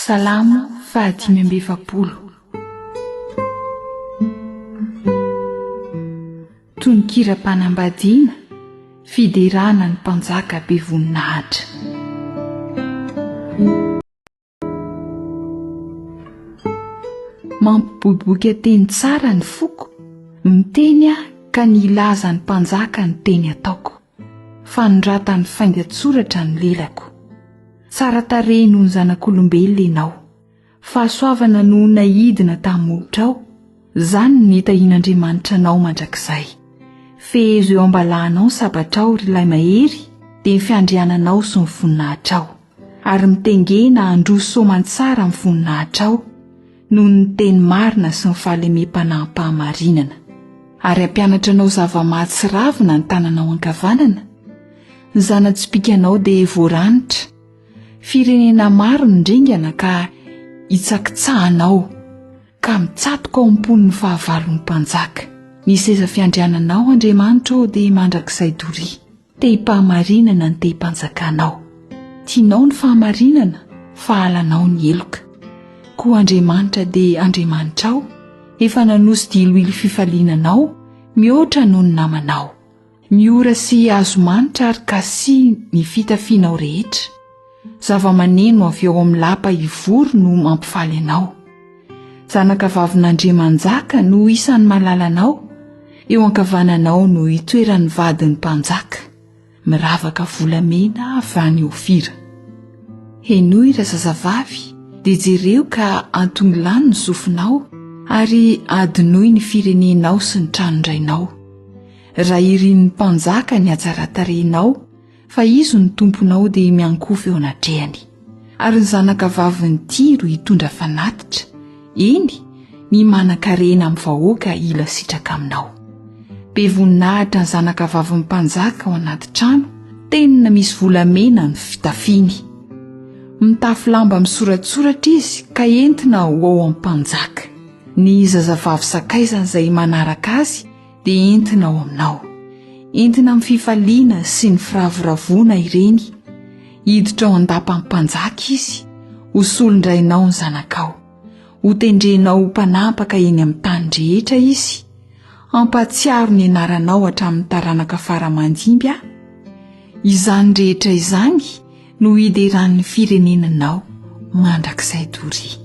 Salamo 5:20. Tononkira-panambadiana fiderana ny mpanjaka be voninahitra. Mampiboiboika teny tsara ny foko, miteny ka nilaza ny mpanjaka ny teny ataoko, fanondrata ny faingan-tsoratra ny lelako. Tsara tarehy noho ny zanak'olombelona ianao, fahasoavana noho nahidina tamin'olotrao, zany ny hitahian'Andriamanitra anao mandrakizay. Fehezo eo ambalahanao ny sabatrao ry lay mahery, dia ny fiandriananao sy ny voninahitrao, ary mitengena handroso soamantsara amin'ny voninahitrao noho ny teny marina sy ny fahalemem-panahy-pahamarinana. Ary ampianatra anao zava-mahatsy ravina ny tananao ankavanana, ny zana-tsipikanao dia voaranitra, firenena maro nindringana ka hitsakitsahanao, ka mitsatoka ao am-pon'ny fahavalon'ny mpanjaka. Ny seza fiandriananao Andriamanitra dia mandrakizay doria, te hipahamarinana ny te himpanjakanao. Tianao ny fahamarinana, fahalanao ny eloka. Koa Andriamanitra dia Andriamanitrao, efa nanosy diloilo fifalinanao, mihoatra noho ny namanao. Miora sy azomanitra ary kasi ny fitafianao rehetra. Zava-maneno avy ao amin'ny lapa ivory no mampifaly anao. Zanaka vavin'Andriamanjaka no isan'ny malalanao, eo ankavananao no hitoeran'ny vadin'ny mpanjaka, miravaka volamena avy any Ofira. Henoy ra zazavavy, dia jereo ka antongilany ny sofinao, ary adinoy ny firenenao sy ny tranondrainao. Raha irin'ny mpanjaka ny hatsaratarehinao, fa izo ny tomponao dia miankofy eo anatrehany. Ary ny zanaka vavin'ny Tiro hitondra fanatitra, eny ny manan-karena amin'ny vahoaka ila sitraka aminao. Be voninahitra ny zanaka vavin'ny mpanjaka ao anaty trano, tenina misy volamena ny fitafiny. Mitafy lamba misoratsoratra izy ka entina ho ao amin'ny mpanjaka. Ny zazavavy sakaizana izay manaraka azy dia entina ao aminao, entina amin'ny fifaliana sy ny firavoravona ireny. Hiditra ao an-dapa amin'ny mpanjaka izy, ho solondrainao ny zanakao, ho tendrenao mpanampaka eny amin'ny tany rehetra izy, ampatsiaro ny anaranao hatramin'ny taranaka faramandimby. Izany rehetra izany no hideran'ny firenenanao mandrakizay doria.